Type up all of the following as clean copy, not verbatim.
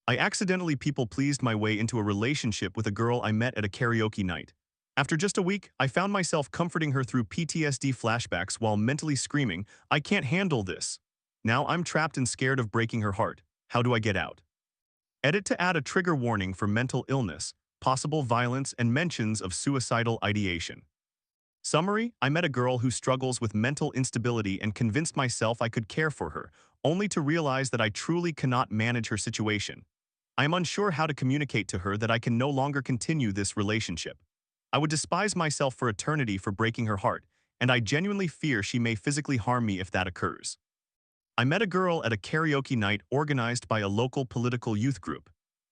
I accidentally people-pleased my way into a relationship with a girl I met at a karaoke night. After just a week, I found myself comforting her through PTSD flashbacks while mentally screaming, "I can't handle this." Now I'm trapped and scared of breaking her heart. How do I get out? Edit to add a trigger warning for mental illness, possible violence, and mentions of suicidal ideation. Summary: I met a girl who struggles with mental instability and convinced myself I could care for her, only to realize that I truly cannot manage her situation. I am unsure how to communicate to her that I can no longer continue this relationship. I would despise myself for eternity for breaking her heart, and I genuinely fear she may physically harm me if that occurs. I met a girl at a karaoke night organized by a local political youth group.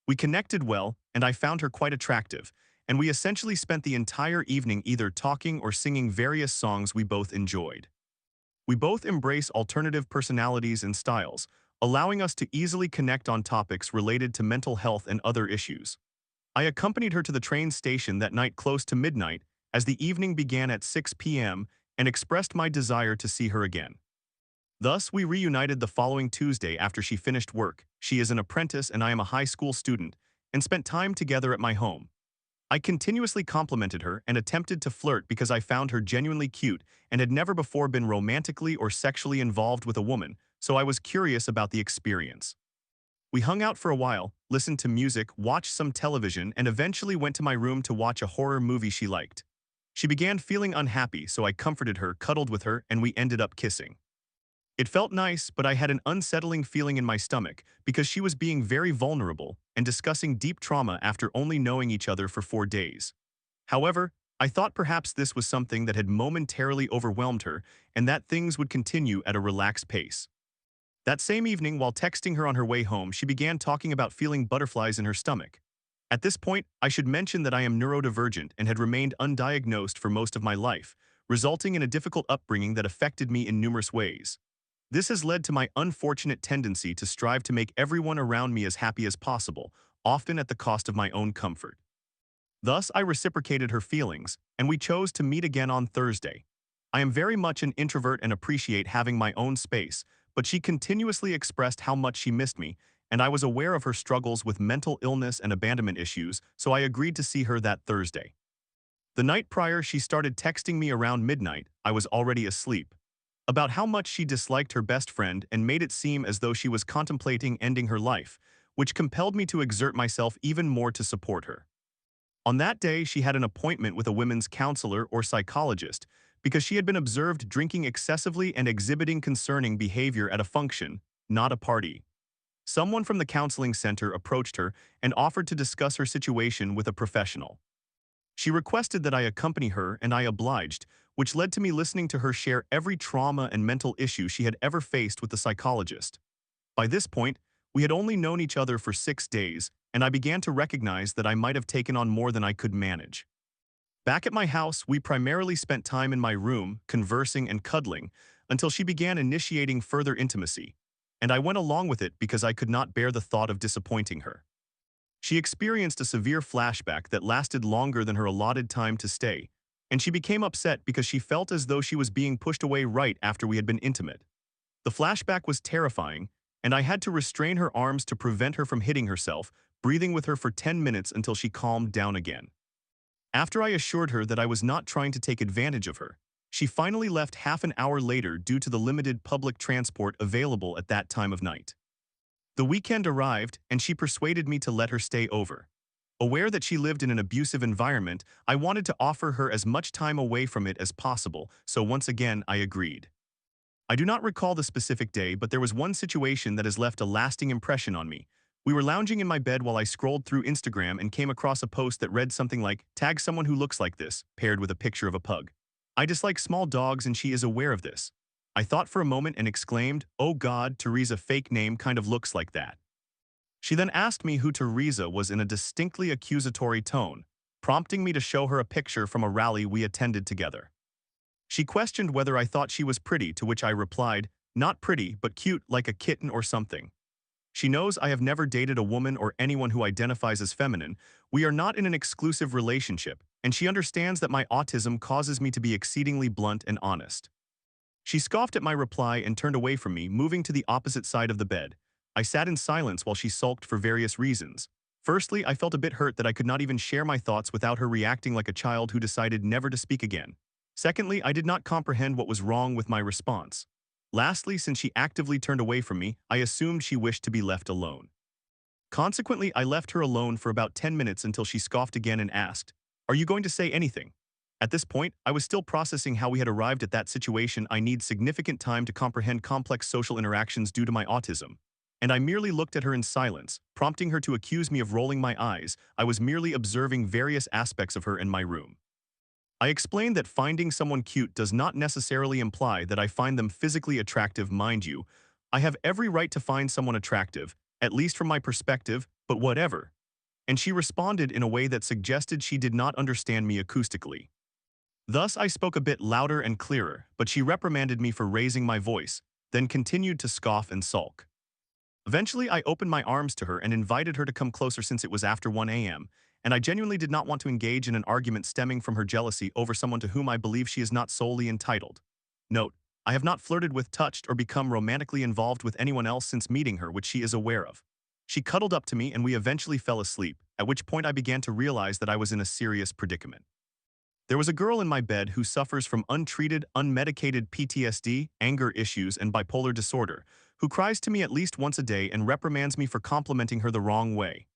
We connected well, and I found her quite attractive, and we essentially spent the entire evening either talking or singing various songs we both enjoyed. We both embrace alternative personalities and styles, allowing us to easily connect on topics related to mental health and other issues. I accompanied her to the train station that night close to midnight as the evening began at 6 p.m. and expressed my desire to see her again. Thus, we reunited the following Tuesday after she finished work. She is an apprentice and I am a high school student, and spent time together at my home. I continuously complimented her and attempted to flirt because I found her genuinely cute and had never before been romantically or sexually involved with a woman, so I was curious about the experience. We hung out for a while, listened to music, watched some television, and eventually went to my room to watch a horror movie she liked. She began feeling unhappy, so I comforted her, cuddled with her, and we ended up kissing. It felt nice, but I had an unsettling feeling in my stomach because she was being very vulnerable and discussing deep trauma after only knowing each other for 4 days. However, I thought perhaps this was something that had momentarily overwhelmed her and that things would continue at a relaxed pace. That same evening, while texting her on her way home, she began talking about feeling butterflies in her stomach. At this point, I should mention that I am neurodivergent and had remained undiagnosed for most of my life, resulting in a difficult upbringing that affected me in numerous ways. This has led to my unfortunate tendency to strive to make everyone around me as happy as possible, often at the cost of my own comfort. Thus, I reciprocated her feelings, and we chose to meet again on Thursday. I am very much an introvert and appreciate having my own space, but she continuously expressed how much she missed me, and I was aware of her struggles with mental illness and abandonment issues, so I agreed to see her that Thursday. The night prior, she started texting me around midnight. I was already asleep, about how much she disliked her best friend and made it seem as though she was contemplating ending her life, which compelled me to exert myself even more to support her. On that day, she had an appointment with a women's counselor or psychologist because she had been observed drinking excessively and exhibiting concerning behavior at a function, not a party. Someone from the counseling center approached her and offered to discuss her situation with a professional. She requested that I accompany her, and I obliged, which led to me listening to her share every trauma and mental issue she had ever faced with the psychologist. By this point, we had only known each other for 6 days, and I began to recognize that I might have taken on more than I could manage. Back at my house, we primarily spent time in my room, conversing and cuddling, until she began initiating further intimacy, and I went along with it because I could not bear the thought of disappointing her. She experienced a severe flashback that lasted longer than her allotted time to stay, and she became upset because she felt as though she was being pushed away right after we had been intimate. The flashback was terrifying, and I had to restrain her arms to prevent her from hitting herself, breathing with her for 10 minutes until she calmed down again. After I assured her that I was not trying to take advantage of her, she finally left half an hour later due to the limited public transport available at that time of night. The weekend arrived, and she persuaded me to let her stay over. Aware that she lived in an abusive environment, I wanted to offer her as much time away from it as possible, so once again I agreed. I do not recall the specific day, but there was one situation that has left a lasting impression on me. We were lounging in my bed while I scrolled through Instagram and came across a post that read something like, "Tag someone who looks like this," paired with a picture of a pug. I dislike small dogs and she is aware of this. I thought for a moment and exclaimed, "Oh God, Teresa fake name kind of looks like that." She then asked me who Teresa was in a distinctly accusatory tone, prompting me to show her a picture from a rally we attended together. She questioned whether I thought she was pretty, to which I replied, "Not pretty, but cute, like a kitten or something." She knows I have never dated a woman or anyone who identifies as feminine. We are not in an exclusive relationship, and she understands that my autism causes me to be exceedingly blunt and honest. She scoffed at my reply and turned away from me, moving to the opposite side of the bed. I I sat in silence while she sulked for various reasons. Firstly, I felt a bit hurt that I could not even share my thoughts without her reacting like a child who decided never to speak again. Secondly, I did not comprehend what was wrong with my response. Lastly, since she actively turned away from me, I assumed she wished to be left alone. Consequently, I left her alone for about 10 minutes until she scoffed again and asked, "Are you going to say anything?" At this point, I was still processing how we had arrived at that situation. I need significant time to comprehend complex social interactions due to my autism. And I merely looked at her in silence, prompting her to accuse me of rolling my eyes. I was merely observing various aspects of her in my room. I explained that finding someone cute does not necessarily imply that I find them physically attractive, mind you. I have every right to find someone attractive, at least from my perspective, but whatever. And she responded in a way that suggested she did not understand me acoustically. Thus, I spoke a bit louder and clearer, but she reprimanded me for raising my voice, then continued to scoff and sulk. Eventually, I opened my arms to her and invited her to come closer since it was after 1 a.m., and I genuinely did not want to engage in an argument stemming from her jealousy over someone to whom I believe she is not solely entitled. Note, I have not flirted with, touched, or become romantically involved with anyone else since meeting her, which she is aware of. She cuddled up to me and we eventually fell asleep, at which point I began to realize that I was in a serious predicament. There was a girl in my bed who suffers from untreated, unmedicated PTSD, anger issues, and bipolar disorder, who cries to me at least once a day and reprimands me for complimenting her the wrong way.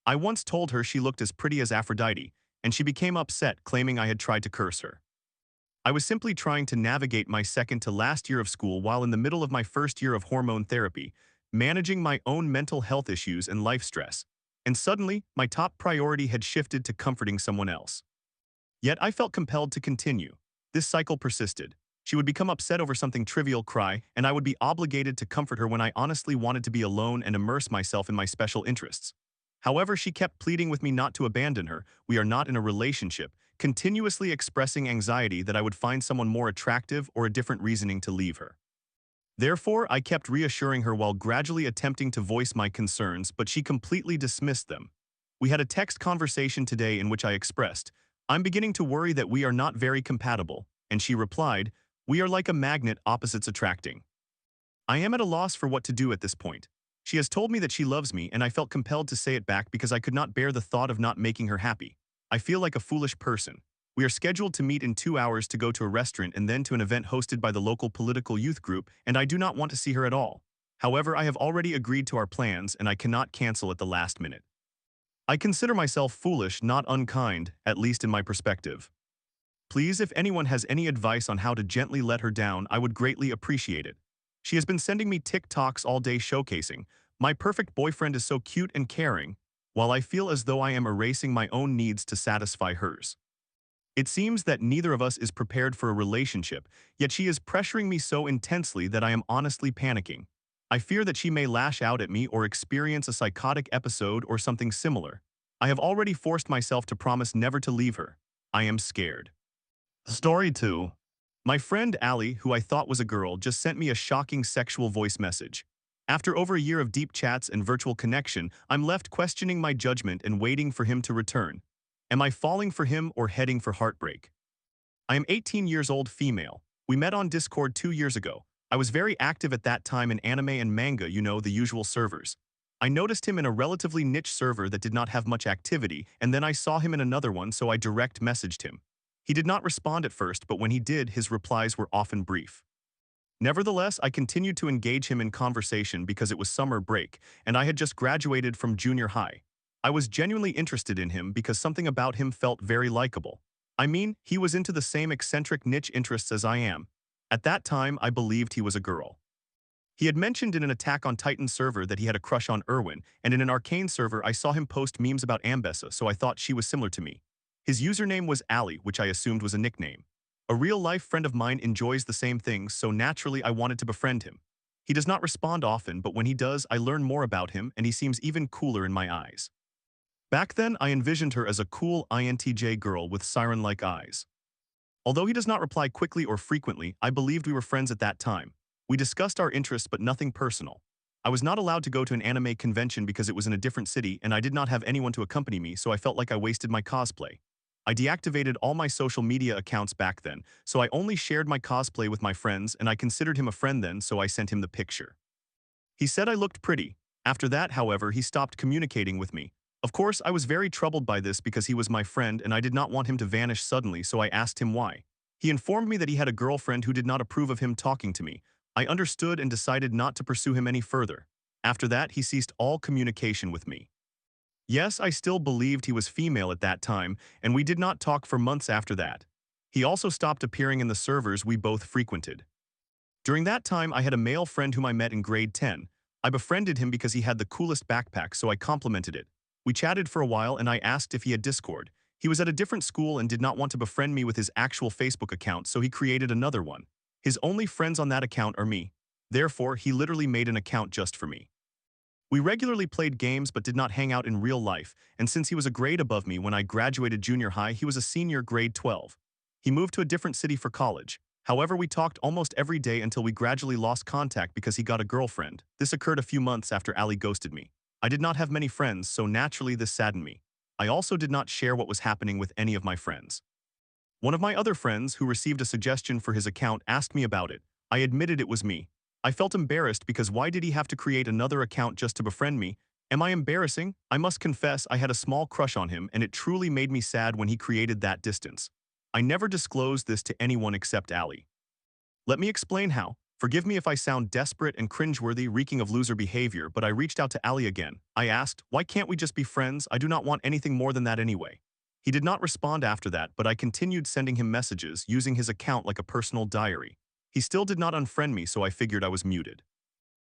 I once told her she looked as pretty as Aphrodite, and she became upset, claiming I had tried to curse her. I was simply trying to navigate my second to last year of school while in the middle of my first year of hormone therapy, managing my own mental health issues and life stress, and suddenly, my top priority had shifted to comforting someone else. Yet I felt compelled to continue. This cycle persisted. She would become upset over something trivial, cry, and I would be obligated to comfort her when I honestly wanted to be alone and immerse myself in my special interests. However, she kept pleading with me not to abandon her. We are not in a relationship, continuously expressing anxiety that I would find someone more attractive or a different reasoning to leave her. Therefore, I kept reassuring her while gradually attempting to voice my concerns, but she completely dismissed them. We had a text conversation today in which I expressed, "I'm beginning to worry that we are not very compatible," and she replied, "We are like a magnet, opposites attracting." I am at a loss for what to do at this point. She has told me that she loves me, and I felt compelled to say it back because I could not bear the thought of not making her happy. I feel like a foolish person. We are scheduled to meet in 2 hours to go to a restaurant and then to an event hosted by the local political youth group, and I do not want to see her at all. However, I have already agreed to our plans, and I cannot cancel at the last minute. I consider myself foolish, not unkind, at least in my perspective. Please, if anyone has any advice on how to gently let her down, I would greatly appreciate it. She has been sending me TikToks all day showcasing, "My perfect boyfriend is so cute and caring," while I feel as though I am erasing my own needs to satisfy hers. It seems that neither of us is prepared for a relationship, yet she is pressuring me so intensely that I am honestly panicking. I fear that she may lash out at me or experience a psychotic episode or something similar. I have already forced myself to promise never to leave her. I am scared. Story 2. My friend Allie, who I thought was a girl, just sent me a shocking sexual voice message. After over a year of deep chats and virtual connection, I'm left questioning my judgment and waiting for him to return. Am I falling for him or heading for heartbreak? I am 18 years old, female. We met on Discord 2 years ago. I was very active at that time in anime and manga, you know, the usual servers. I noticed him in a relatively niche server that did not have much activity, and then I saw him in another one, so I direct messaged him. He did not respond at first, but when he did, his replies were often brief. Nevertheless, I continued to engage him in conversation because it was summer break, and I had just graduated from junior high. I was genuinely interested in him because something about him felt very likable. I mean, he was into the same eccentric niche interests as I am. At that time, I believed he was a girl. He had mentioned in an Attack on Titan server that he had a crush on Erwin, and in an Arcane server I saw him post memes about Ambessa, so I thought she was similar to me. His username was Ali, which I assumed was a nickname. A real-life friend of mine enjoys the same things, so naturally I wanted to befriend him. He does not respond often, but when he does, I learn more about him, and he seems even cooler in my eyes. Back then, I envisioned her as a cool INTJ girl with siren-like eyes. Although he does not reply quickly or frequently, I believed we were friends at that time. We discussed our interests but nothing personal. I was not allowed to go to an anime convention because it was in a different city and I did not have anyone to accompany me, so I felt like I wasted my cosplay. I deactivated all my social media accounts back then, so I only shared my cosplay with my friends and I considered him a friend then, so I sent him the picture. He said I looked pretty. After that, however, he stopped communicating with me. Of course, I was very troubled by this because he was my friend and I did not want him to vanish suddenly, so I asked him why. He informed me that he had a girlfriend who did not approve of him talking to me. I understood and decided not to pursue him any further. After that, he ceased all communication with me. Yes, I still believed he was female at that time, and we did not talk for months after that. He also stopped appearing in the servers we both frequented. During that time, I had a male friend whom I met in grade 10. I befriended him because he had the coolest backpack, so I complimented it. We chatted for a while and I asked if he had Discord. He was at a different school and did not want to befriend me with his actual Facebook account, so he created another one. His only friends on that account are me. Therefore, he literally made an account just for me. We regularly played games but did not hang out in real life, and since he was a grade above me when I graduated junior high, he was a senior grade 12. He moved to a different city for college. However, we talked almost every day until we gradually lost contact because he got a girlfriend. This occurred a few months after Ali ghosted me. I did not have many friends, so naturally this saddened me. I also did not share what was happening with any of my friends. One of my other friends, who received a suggestion for his account, asked me about it. I admitted it was me. I felt embarrassed because why did he have to create another account just to befriend me? Am I embarrassing? I must confess I had a small crush on him and it truly made me sad when he created that distance. I never disclosed this to anyone except Ali. Let me explain how. Forgive me if I sound desperate and cringeworthy, reeking of loser behavior, but I reached out to Ali again. I asked, why can't we just be friends? I do not want anything more than that anyway. He did not respond after that, but I continued sending him messages, using his account like a personal diary. He still did not unfriend me, so I figured I was muted.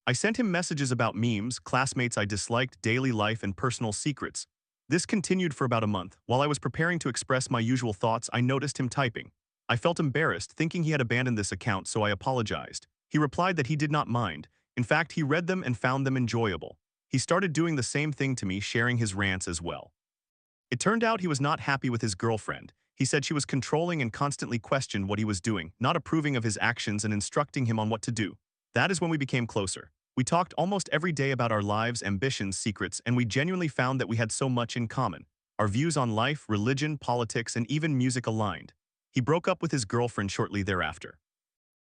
I sent him messages about memes, classmates I disliked, daily life, and personal secrets. This continued for about a month. While I was preparing to express my usual thoughts, I noticed him typing. I felt embarrassed, thinking he had abandoned this account, so I apologized. He replied that he did not mind. In fact, he read them and found them enjoyable. He started doing the same thing to me, sharing his rants as well. It turned out he was not happy with his girlfriend. He said she was controlling and constantly questioned what he was doing, not approving of his actions and instructing him on what to do. That is when we became closer. We talked almost every day about our lives, ambitions, secrets, and we genuinely found that we had so much in common. Our views on life, religion, politics, and even music aligned. He broke up with his girlfriend shortly thereafter.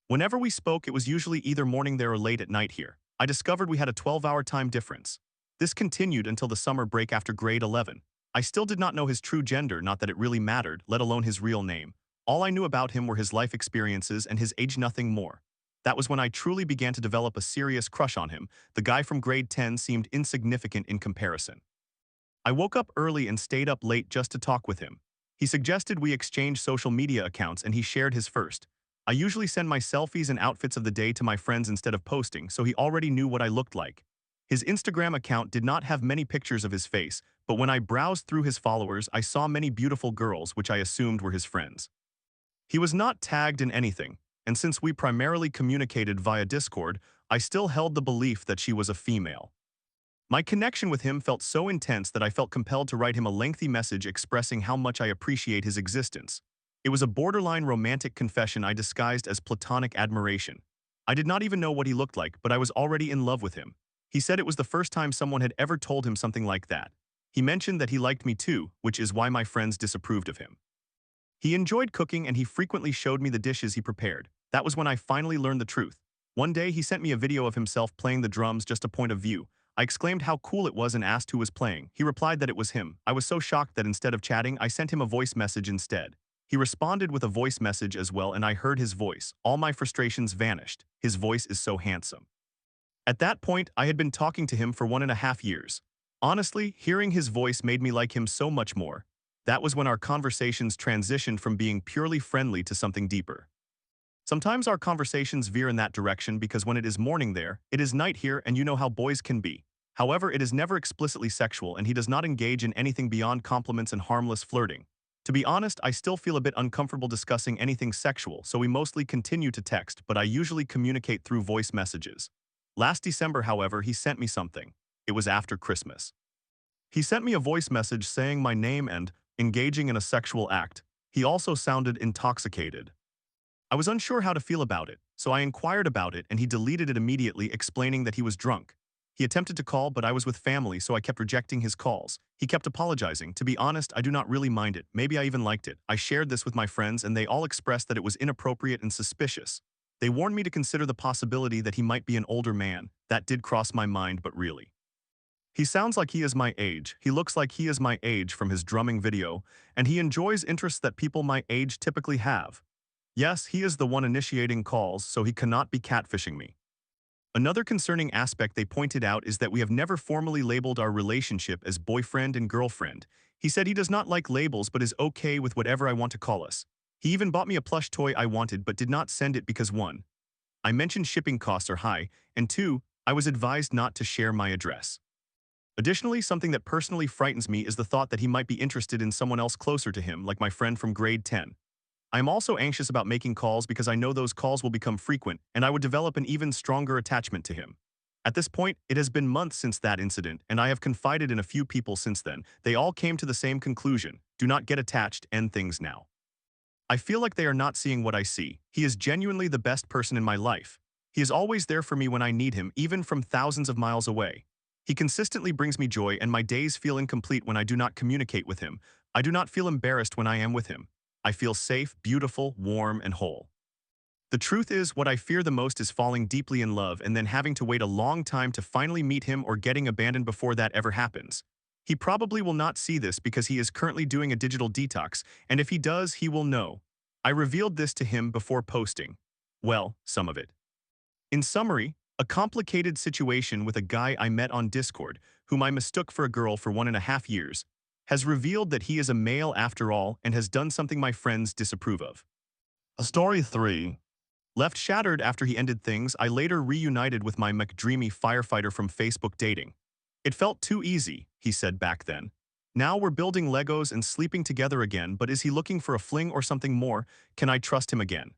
Whenever we spoke, it was usually either morning there or late at night here. I discovered we had a 12-hour time difference. This continued until the summer break after grade 11. I still did not know his true gender, not that it really mattered, let alone his real name. All I knew about him were his life experiences and his age, nothing more. That was when I truly began to develop a serious crush on him. The guy from grade 10 seemed insignificant in comparison. I woke up early and stayed up late just to talk with him. He suggested we exchange social media accounts and he shared his first. I usually send my selfies and outfits of the day to my friends instead of posting, so he already knew what I looked like. His Instagram account did not have many pictures of his face, but when I browsed through his followers, I saw many beautiful girls, which I assumed were his friends. He was not tagged in anything, and since we primarily communicated via Discord, I still held the belief that she was a female. My connection with him felt so intense that I felt compelled to write him a lengthy message expressing how much I appreciate his existence. It was a borderline romantic confession I disguised as platonic admiration. I did not even know what he looked like, but I was already in love with him. He said it was the first time someone had ever told him something like that. He mentioned that he liked me too, which is why my friends disapproved of him. He enjoyed cooking and he frequently showed me the dishes he prepared. That was when I finally learned the truth. One day he sent me a video of himself playing the drums, just a point of view. I exclaimed how cool it was and asked who was playing. He replied that it was him. I was so shocked that instead of chatting, I sent him a voice message instead. He responded with a voice message as well and I heard his voice. All my frustrations vanished. His voice is so handsome. At that point, I had been talking to him for 1.5 years. Honestly, hearing his voice made me like him so much more. That was when our conversations transitioned from being purely friendly to something deeper. Sometimes our conversations veer in that direction because when it is morning there, it is night here and you know how boys can be. However, it is never explicitly sexual and he does not engage in anything beyond compliments and harmless flirting. To be honest, I still feel a bit uncomfortable discussing anything sexual, so we mostly continue to text, but I usually communicate through voice messages. Last December, however, he sent me something. It was after Christmas. He sent me a voice message saying my name and engaging in a sexual act. He also sounded intoxicated. I was unsure how to feel about it, so I inquired about it and he deleted it immediately, explaining that he was drunk. He attempted to call, but I was with family, so I kept rejecting his calls. He kept apologizing. To be honest, I do not really mind it. Maybe I even liked it. I shared this with my friends and they all expressed that it was inappropriate and suspicious. They warned me to consider the possibility that he might be an older man. That did cross my mind, but really. He sounds like he is my age, he looks like he is my age from his drumming video, and he enjoys interests that people my age typically have. Yes, he is the one initiating calls, so he cannot be catfishing me. Another concerning aspect they pointed out is that we have never formally labeled our relationship as boyfriend and girlfriend. He said he does not like labels but is okay with whatever I want to call us. He even bought me a plush toy I wanted but did not send it because 1. I mentioned shipping costs are high, and 2. I was advised not to share my address. Additionally, something that personally frightens me is the thought that he might be interested in someone else closer to him, like my friend from grade 10. I am also anxious about making calls because I know those calls will become frequent and I would develop an even stronger attachment to him. At this point, it has been months since that incident, and I have confided in a few people since then. They all came to the same conclusion: do not get attached, end things now. I feel like they are not seeing what I see. He is genuinely the best person in my life. He is always there for me when I need him, even from thousands of miles away. He consistently brings me joy, and my days feel incomplete when I do not communicate with him. I do not feel embarrassed when I am with him. I feel safe, beautiful, warm, and whole. The truth is, what I fear the most is falling deeply in love and then having to wait a long time to finally meet him or getting abandoned before that ever happens. He probably will not see this because he is currently doing a digital detox, and if he does, he will know. I revealed this to him before posting. Well, some of it. In summary, a complicated situation with a guy I met on Discord, whom I mistook for a girl for 1.5 years, has revealed that he is a male after all and has done something my friends disapprove of. A story 3. Left shattered after he ended things, I later reunited with my McDreamy firefighter from Facebook dating. It felt too easy, he said back then. Now we're building Legos and sleeping together again, but is he looking for a fling or something more? Can I trust him again?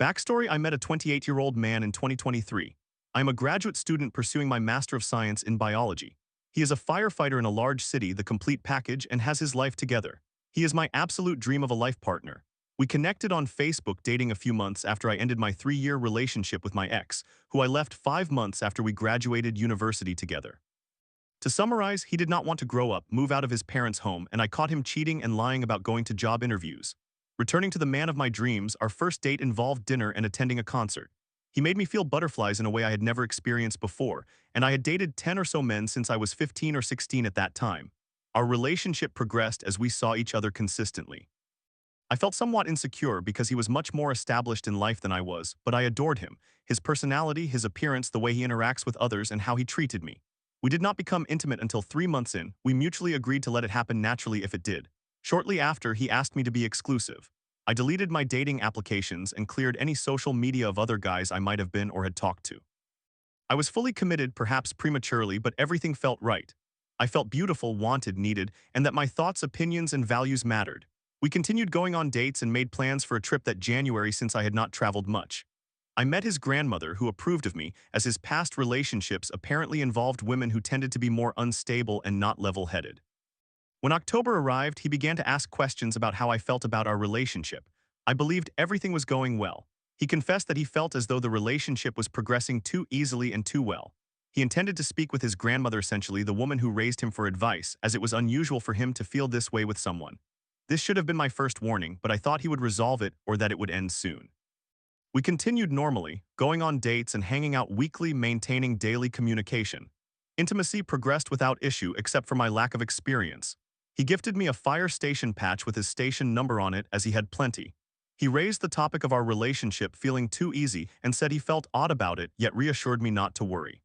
Backstory: I met a 28-year-old man in 2023. I am a graduate student pursuing my Master of Science in Biology. He is a firefighter in a large city, the complete package, and has his life together. He is my absolute dream of a life partner. We connected on Facebook dating a few months after I ended my 3-year relationship with my ex, who I left 5 months after we graduated university together. To summarize, he did not want to grow up, move out of his parents' home, and I caught him cheating and lying about going to job interviews. Returning to the man of my dreams, our first date involved dinner and attending a concert. He made me feel butterflies in a way I had never experienced before, and I had dated 10 or so men since I was 15 or 16 at that time. Our relationship progressed as we saw each other consistently. I felt somewhat insecure because he was much more established in life than I was, but I adored him, his personality, his appearance, the way he interacts with others, and how he treated me. We did not become intimate until 3 months in. We mutually agreed to let it happen naturally if it did. Shortly after, he asked me to be exclusive. I deleted my dating applications and cleared any social media of other guys I might have been or had talked to. I was fully committed, perhaps prematurely, but everything felt right. I felt beautiful, wanted, needed, and that my thoughts, opinions, and values mattered. We continued going on dates and made plans for a trip that January since I had not traveled much. I met his grandmother, who approved of me, as his past relationships apparently involved women who tended to be more unstable and not level-headed. When October arrived, he began to ask questions about how I felt about our relationship. I believed everything was going well. He confessed that he felt as though the relationship was progressing too easily and too well. He intended to speak with his grandmother, essentially the woman who raised him, for advice, as it was unusual for him to feel this way with someone. This should have been my first warning, but I thought he would resolve it or that it would end soon. We continued normally, going on dates and hanging out weekly, maintaining daily communication. Intimacy progressed without issue except for my lack of experience. He gifted me a fire station patch with his station number on it, as he had plenty. He raised the topic of our relationship feeling too easy and said he felt odd about it, yet reassured me not to worry.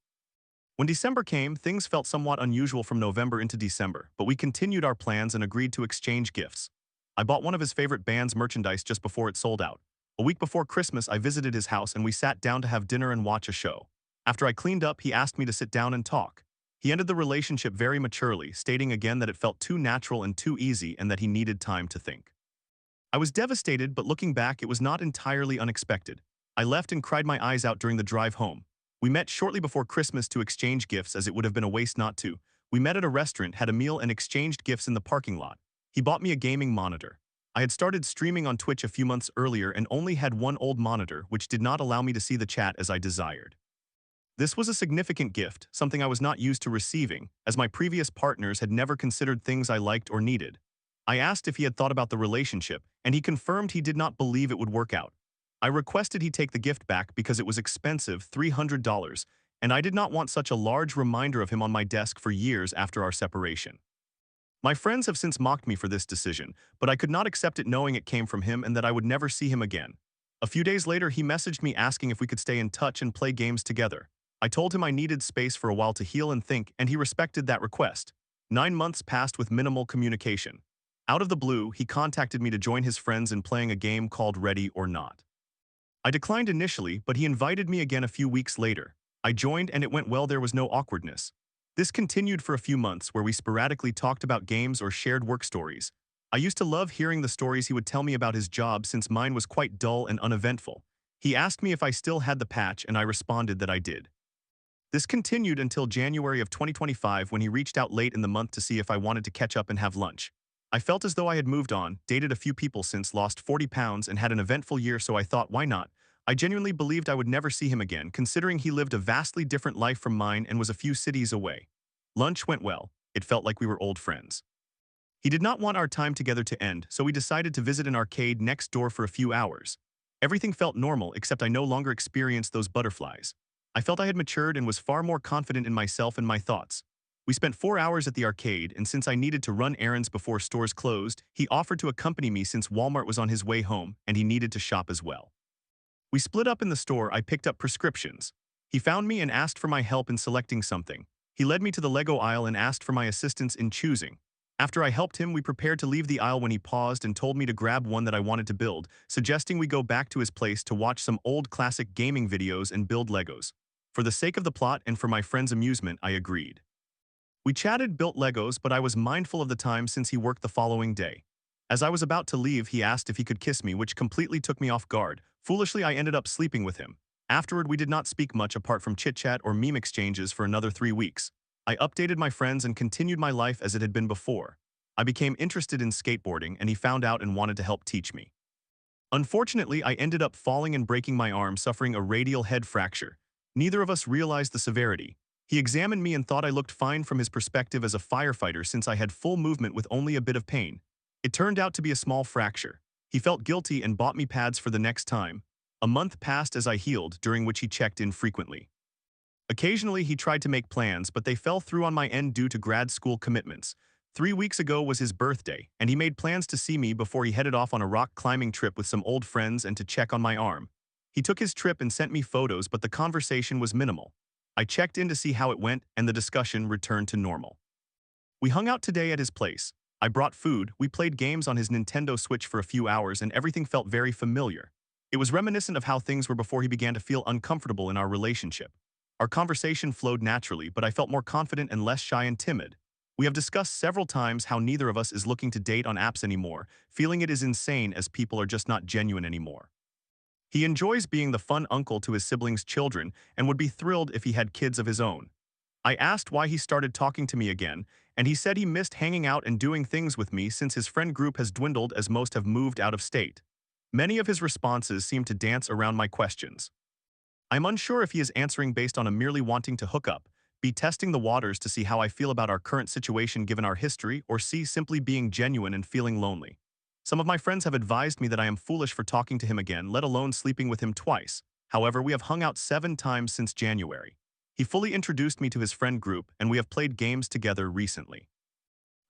When December came, things felt somewhat unusual from November into December, but we continued our plans and agreed to exchange gifts. I bought one of his favorite band's merchandise just before it sold out. A week before Christmas, I visited his house and we sat down to have dinner and watch a show. After I cleaned up, he asked me to sit down and talk. He ended the relationship very maturely, stating again that it felt too natural and too easy and that he needed time to think. I was devastated, but looking back, it was not entirely unexpected. I left and cried my eyes out during the drive home. We met shortly before Christmas to exchange gifts, as it would have been a waste not to. We met at a restaurant, had a meal, and exchanged gifts in the parking lot. He bought me a gaming monitor. I had started streaming on Twitch a few months earlier and only had one old monitor, which did not allow me to see the chat as I desired. This was a significant gift, something I was not used to receiving, as my previous partners had never considered things I liked or needed. I asked if he had thought about the relationship, and he confirmed he did not believe it would work out. I requested he take the gift back because it was expensive, $300, and I did not want such a large reminder of him on my desk for years after our separation. My friends have since mocked me for this decision, but I could not accept it knowing it came from him and that I would never see him again. A few days later, he messaged me asking if we could stay in touch and play games together. I told him I needed space for a while to heal and think, and he respected that request. 9 months passed with minimal communication. Out of the blue, he contacted me to join his friends in playing a game called Ready or Not. I declined initially, but he invited me again a few weeks later. I joined and it went well. There was no awkwardness. This continued for a few months where we sporadically talked about games or shared work stories. I used to love hearing the stories he would tell me about his job since mine was quite dull and uneventful. He asked me if I still had the patch and I responded that I did. This continued until January of 2025 when he reached out late in the month to see if I wanted to catch up and have lunch. I felt as though I had moved on, dated a few people since, lost 40 pounds, and had an eventful year, so I thought, why not? I genuinely believed I would never see him again, considering he lived a vastly different life from mine and was a few cities away. Lunch went well. It felt like we were old friends. He did not want our time together to end, so we decided to visit an arcade next door for a few hours. Everything felt normal, except I no longer experienced those butterflies. I felt I had matured and was far more confident in myself and my thoughts. We spent 4 hours at the arcade, and since I needed to run errands before stores closed, he offered to accompany me since Walmart was on his way home and he needed to shop as well. We split up in the store. I picked up prescriptions. He found me and asked for my help in selecting something. He led me to the Lego aisle and asked for my assistance in choosing. After I helped him, we prepared to leave the aisle when he paused and told me to grab one that I wanted to build, suggesting we go back to his place to watch some old classic gaming videos and build Legos. For the sake of the plot and for my friend's amusement, I agreed. We chatted, built Legos, but I was mindful of the time since he worked the following day. As I was about to leave, he asked if he could kiss me, which completely took me off guard. Foolishly, I ended up sleeping with him. Afterward, we did not speak much apart from chit-chat or meme exchanges for another 3 weeks. I updated my friends and continued my life as it had been before. I became interested in skateboarding, and he found out and wanted to help teach me. Unfortunately, I ended up falling and breaking my arm, suffering a radial head fracture. Neither of us realized the severity. He examined me and thought I looked fine from his perspective as a firefighter since I had full movement with only a bit of pain. It turned out to be a small fracture. He felt guilty and bought me pads for the next time. A month passed as I healed, during which he checked in frequently. Occasionally, he tried to make plans, but they fell through on my end due to grad school commitments. 3 weeks ago was his birthday, and he made plans to see me before he headed off on a rock climbing trip with some old friends and to check on my arm. He took his trip and sent me photos, but the conversation was minimal. I checked in to see how it went, and the discussion returned to normal. We hung out today at his place. I brought food, we played games on his Nintendo Switch for a few hours, and everything felt very familiar. It was reminiscent of how things were before he began to feel uncomfortable in our relationship. Our conversation flowed naturally, but I felt more confident and less shy and timid. We have discussed several times how neither of us is looking to date on apps anymore, feeling it is insane as people are just not genuine anymore. He enjoys being the fun uncle to his siblings' children and would be thrilled if he had kids of his own. I asked why he started talking to me again, and he said he missed hanging out and doing things with me since his friend group has dwindled as most have moved out of state. Many of his responses seem to dance around my questions. I'm unsure if he is answering based on a merely wanting to hook up, B, testing the waters to see how I feel about our current situation given our history, or C, simply being genuine and feeling lonely. Some of my friends have advised me that I am foolish for talking to him again, let alone sleeping with him twice. However, we have hung out 7 times since January. He fully introduced me to his friend group, and we have played games together recently.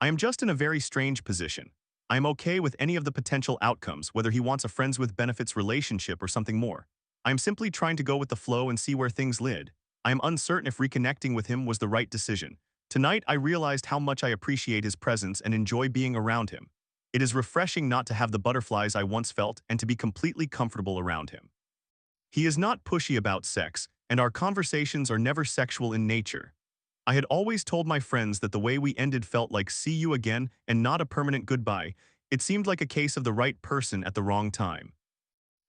I am just in a very strange position. I am okay with any of the potential outcomes, whether he wants a friends with benefits relationship or something more. I am simply trying to go with the flow and see where things lead. I am uncertain if reconnecting with him was the right decision. Tonight, I realized how much I appreciate his presence and enjoy being around him. It is refreshing not to have the butterflies I once felt and to be completely comfortable around him. He is not pushy about sex, and our conversations are never sexual in nature. I had always told my friends that the way we ended felt like see you again and not a permanent goodbye. It seemed like a case of the right person at the wrong time.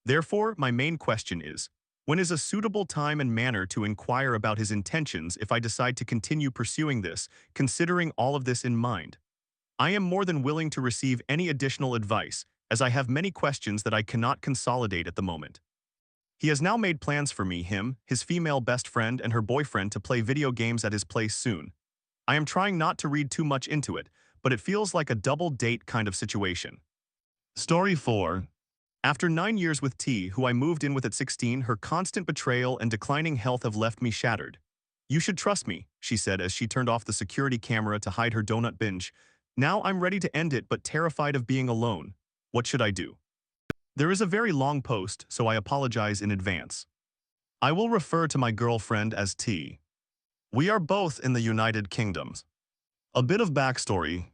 Therefore, my main question is, when is a suitable time and manner to inquire about his intentions if I decide to continue pursuing this, considering all of this in mind? I am more than willing to receive any additional advice, as I have many questions that I cannot consolidate at the moment. He has now made plans for me, him, his female best friend, and her boyfriend to play video games at his place soon. I am trying not to read too much into it, but it feels like a double date kind of situation. Story 4. After 9 years with T, who I moved in with at 16, her constant betrayal and declining health have left me shattered. "You should trust me," she said as she turned off the security camera to hide her donut binge. "Now I'm ready to end it but terrified of being alone. What should I do?" There is a very long post, so I apologize in advance. I will refer to my girlfriend as T. We are both in the United Kingdom. A bit of backstory.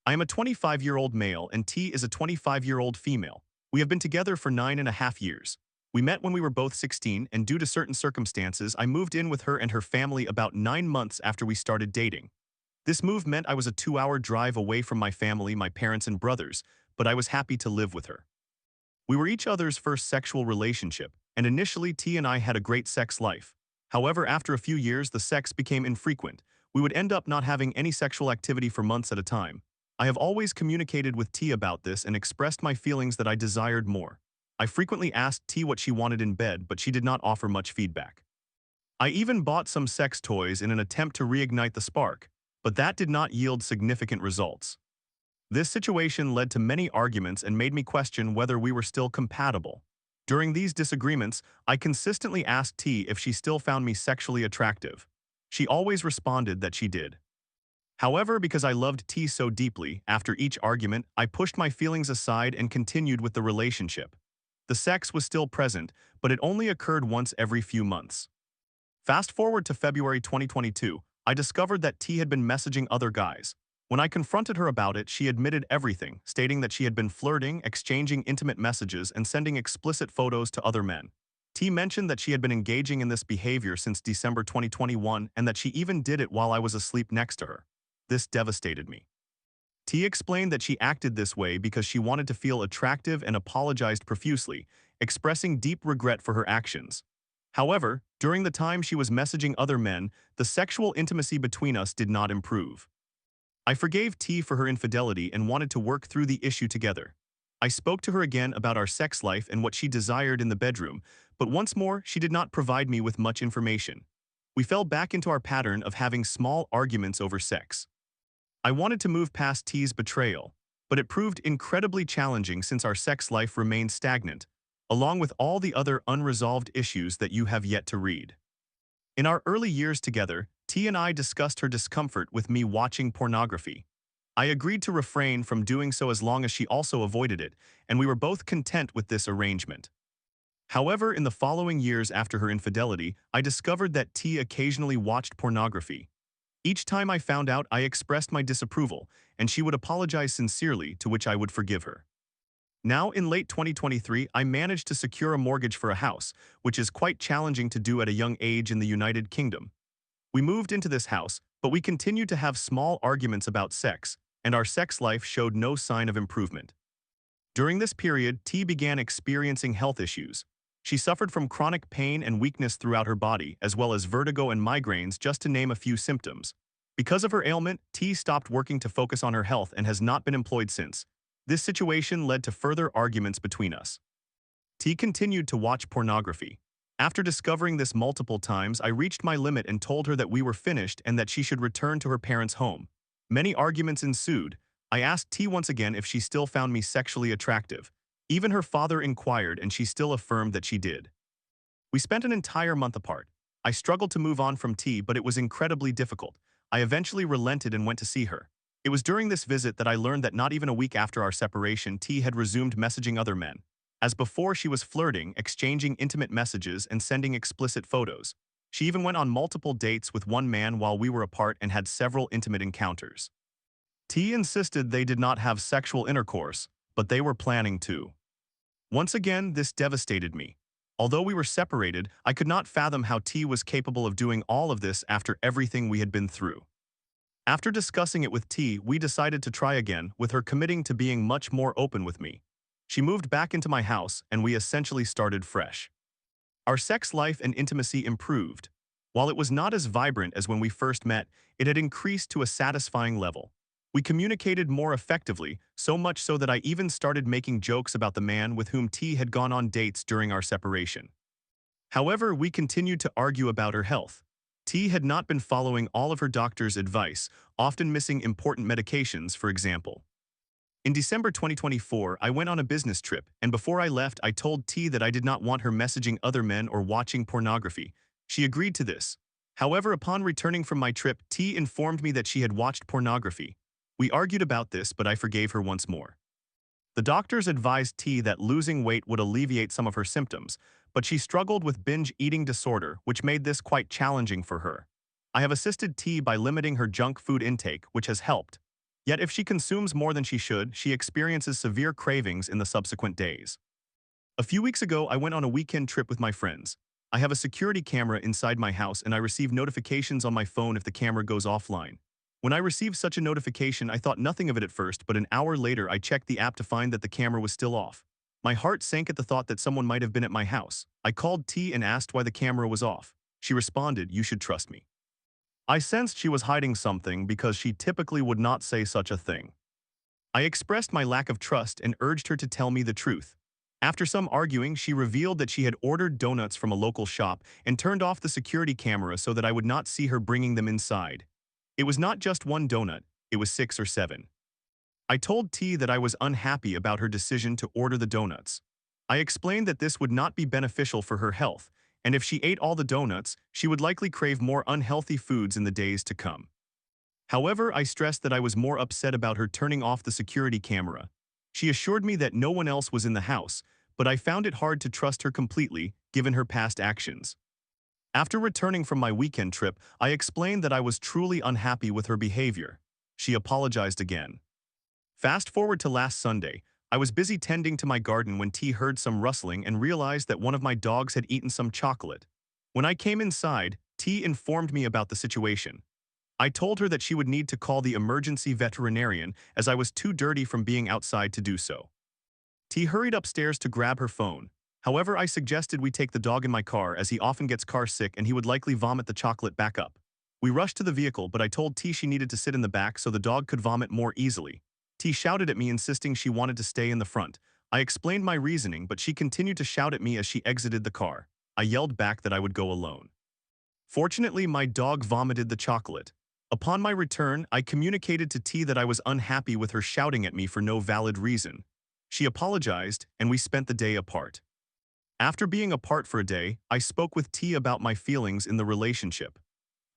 I am a 25-year-old male and T is a 25-year-old female. We have been together for 9.5 years. We met when we were both 16, and due to certain circumstances, I moved in with her and her family about 9 months after we started dating. This move meant I was a 2-hour drive away from my family, my parents and brothers, but I was happy to live with her. We were each other's first sexual relationship, and initially T and I had a great sex life. However, after a few years, the sex became infrequent. We would end up not having any sexual activity for months at a time. I have always communicated with T about this and expressed my feelings that I desired more. I frequently asked T what she wanted in bed, but she did not offer much feedback. I even bought some sex toys in an attempt to reignite the spark, but that did not yield significant results. This situation led to many arguments and made me question whether we were still compatible. During these disagreements, I consistently asked T if she still found me sexually attractive. She always responded that she did. However, because I loved T so deeply, after each argument, I pushed my feelings aside and continued with the relationship. The sex was still present, but it only occurred once every few months. Fast forward to February 2022, I discovered that T had been messaging other guys. When I confronted her about it, she admitted everything, stating that she had been flirting, exchanging intimate messages, and sending explicit photos to other men. T mentioned that she had been engaging in this behavior since December 2021 and that she even did it while I was asleep next to her. This devastated me. T explained that she acted this way because she wanted to feel attractive and apologized profusely, expressing deep regret for her actions. However, during the time she was messaging other men, the sexual intimacy between us did not improve. I forgave T for her infidelity and wanted to work through the issue together. I spoke to her again about our sex life and what she desired in the bedroom, but once more, she did not provide me with much information. We fell back into our pattern of having small arguments over sex. I wanted to move past T's betrayal, but it proved incredibly challenging since our sex life remained stagnant, along with all the other unresolved issues that you have yet to read. In our early years together, T and I discussed her discomfort with me watching pornography. I agreed to refrain from doing so as long as she also avoided it, and we were both content with this arrangement. However, in the following years after her infidelity, I discovered that T occasionally watched pornography. Each time I found out, I expressed my disapproval, and she would apologize sincerely, to which I would forgive her. Now, in late 2023, I managed to secure a mortgage for a house, which is quite challenging to do at a young age in the United Kingdom. We moved into this house, but we continued to have small arguments about sex, and our sex life showed no sign of improvement. During this period, T began experiencing health issues. She suffered from chronic pain and weakness throughout her body, as well as vertigo and migraines, just to name a few symptoms. Because of her ailment, T stopped working to focus on her health and has not been employed since. This situation led to further arguments between us. T continued to watch pornography. After discovering this multiple times, I reached my limit and told her that we were finished and that she should return to her parents' home. Many arguments ensued. I asked T once again if she still found me sexually attractive. Even her father inquired and she still affirmed that she did. We spent an entire month apart. I struggled to move on from T, but it was incredibly difficult. I eventually relented and went to see her. It was during this visit that I learned that not even a week after our separation, T had resumed messaging other men. As before, she was flirting, exchanging intimate messages, and sending explicit photos. She even went on multiple dates with one man while we were apart and had several intimate encounters. T insisted they did not have sexual intercourse, but they were planning to. Once again, this devastated me. Although we were separated, I could not fathom how T was capable of doing all of this after everything we had been through. After discussing it with T, we decided to try again, with her committing to being much more open with me. She moved back into my house, and we essentially started fresh. Our sex life and intimacy improved. While it was not as vibrant as when we first met, it had increased to a satisfying level. We communicated more effectively, so much so that I even started making jokes about the man with whom T had gone on dates during our separation. However, we continued to argue about her health. T had not been following all of her doctor's advice, often missing important medications, for example. In December 2024, I went on a business trip, and before I left, I told T that I did not want her messaging other men or watching pornography. She agreed to this. However, upon returning from my trip, T informed me that she had watched pornography. We argued about this, but I forgave her once more. The doctors advised T that losing weight would alleviate some of her symptoms, but she struggled with binge eating disorder, which made this quite challenging for her. I have assisted T by limiting her junk food intake, which has helped. Yet if she consumes more than she should, she experiences severe cravings in the subsequent days. A few weeks ago, I went on a weekend trip with my friends. I have a security camera inside my house and I receive notifications on my phone if the camera goes offline. When I received such a notification, I thought nothing of it at first, but an hour later I checked the app to find that the camera was still off. My heart sank at the thought that someone might have been at my house. I called T and asked why the camera was off. She responded, "You should trust me." I sensed she was hiding something because she typically would not say such a thing. I expressed my lack of trust and urged her to tell me the truth. After some arguing, she revealed that she had ordered donuts from a local shop and turned off the security camera so that I would not see her bringing them inside. It was not just one donut, it was 6 or 7. I told T that I was unhappy about her decision to order the donuts. I explained that this would not be beneficial for her health, and if she ate all the donuts, she would likely crave more unhealthy foods in the days to come. However, I stressed that I was more upset about her turning off the security camera. She assured me that no one else was in the house, but I found it hard to trust her completely, given her past actions. After returning from my weekend trip, I explained that I was truly unhappy with her behavior. She apologized again. Fast forward to last Sunday, I was busy tending to my garden when T heard some rustling and realized that one of my dogs had eaten some chocolate. When I came inside, T informed me about the situation. I told her that she would need to call the emergency veterinarian as I was too dirty from being outside to do so. T hurried upstairs to grab her phone. However, I suggested we take the dog in my car as he often gets car sick and he would likely vomit the chocolate back up. We rushed to the vehicle, but I told T she needed to sit in the back so the dog could vomit more easily. T shouted at me, insisting she wanted to stay in the front. I explained my reasoning, but she continued to shout at me as she exited the car. I yelled back that I would go alone. Fortunately, my dog vomited the chocolate. Upon my return, I communicated to T that I was unhappy with her shouting at me for no valid reason. She apologized, and we spent the day apart. After being apart for a day, I spoke with T about my feelings in the relationship.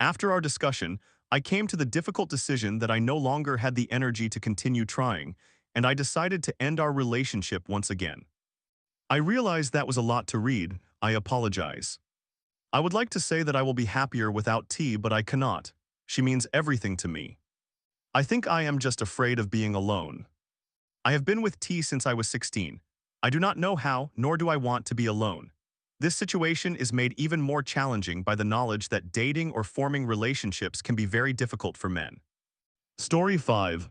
After our discussion, I came to the difficult decision that I no longer had the energy to continue trying, and I decided to end our relationship once again. I realized that was a lot to read. I apologize. I would like to say that I will be happier without T, but I cannot. She means everything to me. I think I am just afraid of being alone. I have been with T since I was 16. I do not know how, nor do I want to be alone. This situation is made even more challenging by the knowledge that dating or forming relationships can be very difficult for men. Story 5.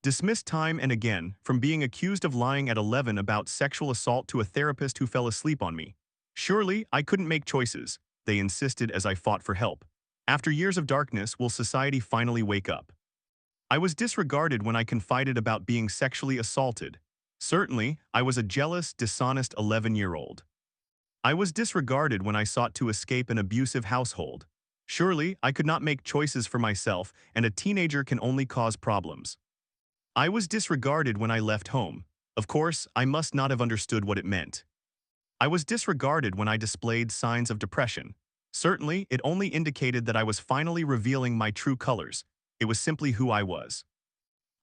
Dismissed time and again from being accused of lying at 11 about sexual assault to a therapist who fell asleep on me. Surely, I couldn't make choices, they insisted as I fought for help. After years of darkness, will society finally wake up? I was disregarded when I confided about being sexually assaulted. Certainly, I was a jealous, dishonest 11-year-old. I was disregarded when I sought to escape an abusive household. Surely, I could not make choices for myself, and a teenager can only cause problems. I was disregarded when I left home. Of course, I must not have understood what it meant. I was disregarded when I displayed signs of depression. Certainly, it only indicated that I was finally revealing my true colors. It was simply who I was.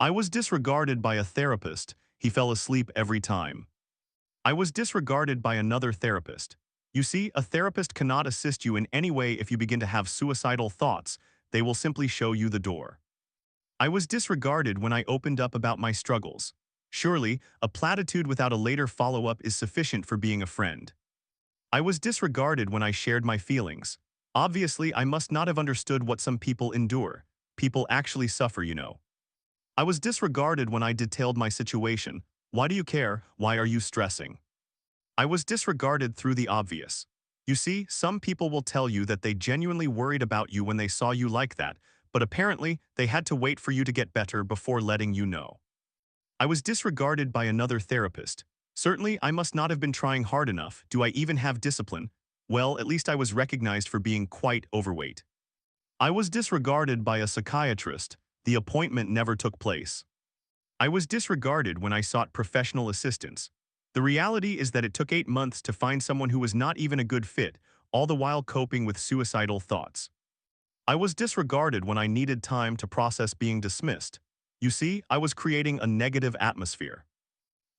I was disregarded by a therapist. He fell asleep every time. I was disregarded by another therapist. You see, a therapist cannot assist you in any way if you begin to have suicidal thoughts. They will simply show you the door. I was disregarded when I opened up about my struggles. Surely, a platitude without a later follow-up is sufficient for being a friend. I was disregarded when I shared my feelings. Obviously, I must not have understood what some people endure. People actually suffer, you know. I was disregarded when I detailed my situation. Why do you care? Why are you stressing? I was disregarded through the obvious. You see, some people will tell you that they genuinely worried about you when they saw you like that, but apparently, they had to wait for you to get better before letting you know. I was disregarded by another therapist. Certainly, I must not have been trying hard enough. Do I even have discipline? Well, at least I was recognized for being quite overweight. I was disregarded by a psychiatrist. The appointment never took place. I was disregarded when I sought professional assistance. The reality is that it took 8 months to find someone who was not even a good fit, all the while coping with suicidal thoughts. I was disregarded when I needed time to process being dismissed. You see, I was creating a negative atmosphere.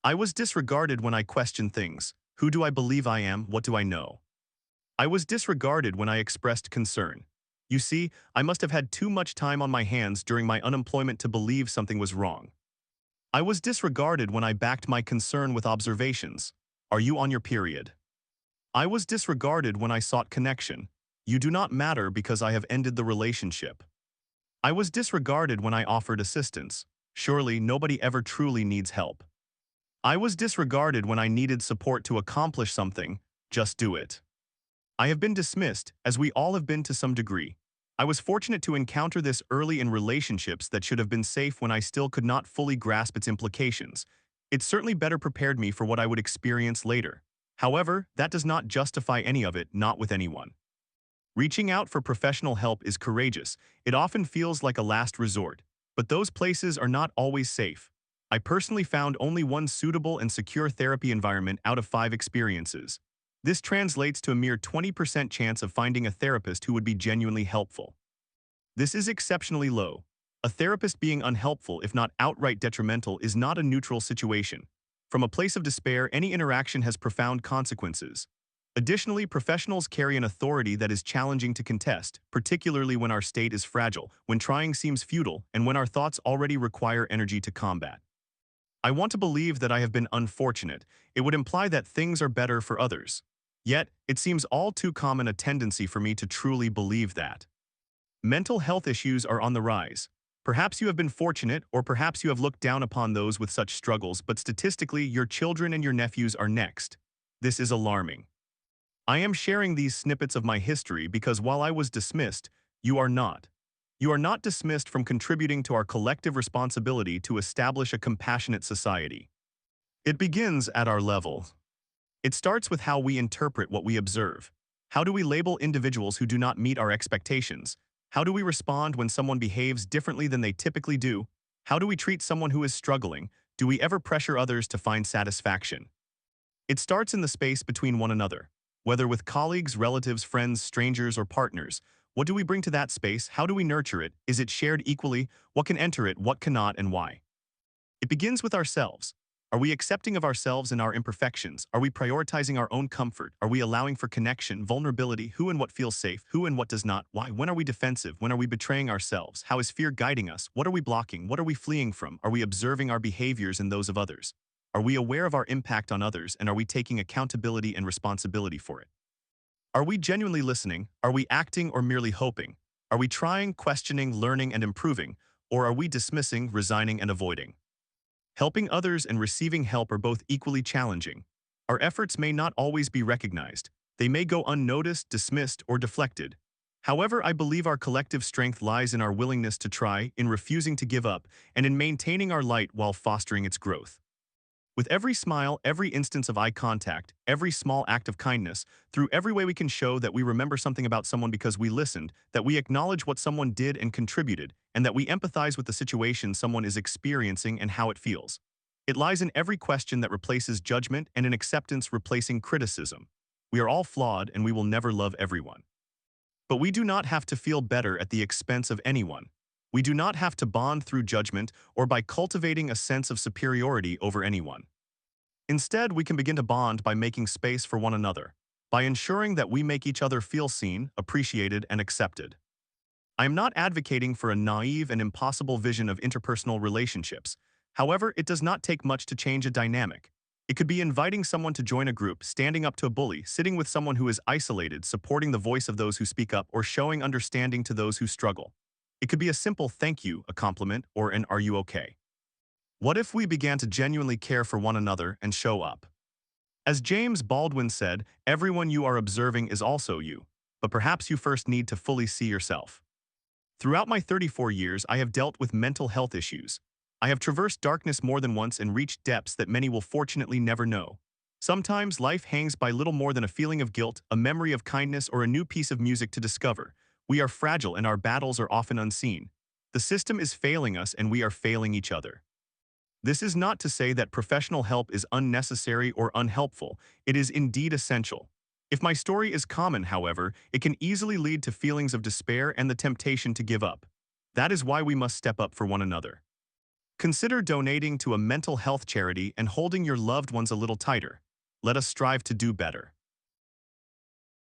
I was disregarded when I questioned things. Who do I believe I am? What do I know? I was disregarded when I expressed concern. You see, I must have had too much time on my hands during my unemployment to believe something was wrong. I was disregarded when I backed my concern with observations. Are you on your period? I was disregarded when I sought connection. You do not matter because I have ended the relationship. I was disregarded when I offered assistance. Surely nobody ever truly needs help. I was disregarded when I needed support to accomplish something. Just do it. I have been dismissed, as we all have been to some degree. I was fortunate to encounter this early in relationships that should have been safe when I still could not fully grasp its implications. It certainly better prepared me for what I would experience later. However, that does not justify any of it, not with anyone. Reaching out for professional help is courageous. It often feels like a last resort, but those places are not always safe. I personally found only one suitable and secure therapy environment out of 5 experiences. This translates to a mere 20% chance of finding a therapist who would be genuinely helpful. This is exceptionally low. A therapist being unhelpful, if not outright detrimental, is not a neutral situation. From a place of despair, any interaction has profound consequences. Additionally, professionals carry an authority that is challenging to contest, particularly when our state is fragile, when trying seems futile, and when our thoughts already require energy to combat. I want to believe that I have been unfortunate. It would imply that things are better for others. Yet, it seems all too common a tendency for me to truly believe that. Mental health issues are on the rise. Perhaps you have been fortunate, or perhaps you have looked down upon those with such struggles, but statistically, your children and your nephews are next. This is alarming. I am sharing these snippets of my history because while I was dismissed, you are not. You are not dismissed from contributing to our collective responsibility to establish a compassionate society. It begins at our level. It starts with how we interpret what we observe. How do we label individuals who do not meet our expectations? How do we respond when someone behaves differently than they typically do? How do we treat someone who is struggling? Do we ever pressure others to find satisfaction? It starts in the space between one another. Whether with colleagues, relatives, friends, strangers, or partners, what do we bring to that space? How do we nurture it? Is it shared equally? What can enter it? What cannot, and why? It begins with ourselves. Are we accepting of ourselves and our imperfections? Are we prioritizing our own comfort? Are we allowing for connection, vulnerability? Who and what feels safe? Who and what does not? Why? When are we defensive? When are we betraying ourselves? How is fear guiding us? What are we blocking? What are we fleeing from? Are we observing our behaviors and those of others? Are we aware of our impact on others, and are we taking accountability and responsibility for it? Are we genuinely listening? Are we acting or merely hoping? Are we trying, questioning, learning, and improving? Or are we dismissing, resigning, and avoiding? Helping others and receiving help are both equally challenging. Our efforts may not always be recognized. They may go unnoticed, dismissed, or deflected. However, I believe our collective strength lies in our willingness to try, in refusing to give up, and in maintaining our light while fostering its growth. With every smile, every instance of eye contact, every small act of kindness, through every way we can show that we remember something about someone because we listened, that we acknowledge what someone did and contributed, and that we empathize with the situation someone is experiencing and how it feels. It lies in every question that replaces judgment and in acceptance replacing criticism. We are all flawed and we will never love everyone. But we do not have to feel better at the expense of anyone. We do not have to bond through judgment or by cultivating a sense of superiority over anyone. Instead, we can begin to bond by making space for one another, by ensuring that we make each other feel seen, appreciated, and accepted. I am not advocating for a naive and impossible vision of interpersonal relationships. However, it does not take much to change a dynamic. It could be inviting someone to join a group, standing up to a bully, sitting with someone who is isolated, supporting the voice of those who speak up, or showing understanding to those who struggle. It could be a simple thank you, a compliment, or an are you okay? What if we began to genuinely care for one another and show up? As James Baldwin said, everyone you are observing is also you, but perhaps you first need to fully see yourself. Throughout my 34 years, I have dealt with mental health issues. I have traversed darkness more than once and reached depths that many will fortunately never know. Sometimes life hangs by little more than a feeling of guilt, a memory of kindness, or a new piece of music to discover. We are fragile and our battles are often unseen. The system is failing us and we are failing each other. This is not to say that professional help is unnecessary or unhelpful. It is indeed essential. If my story is common, however, it can easily lead to feelings of despair and the temptation to give up. That is why we must step up for one another. Consider donating to a mental health charity and holding your loved ones a little tighter. Let us strive to do better.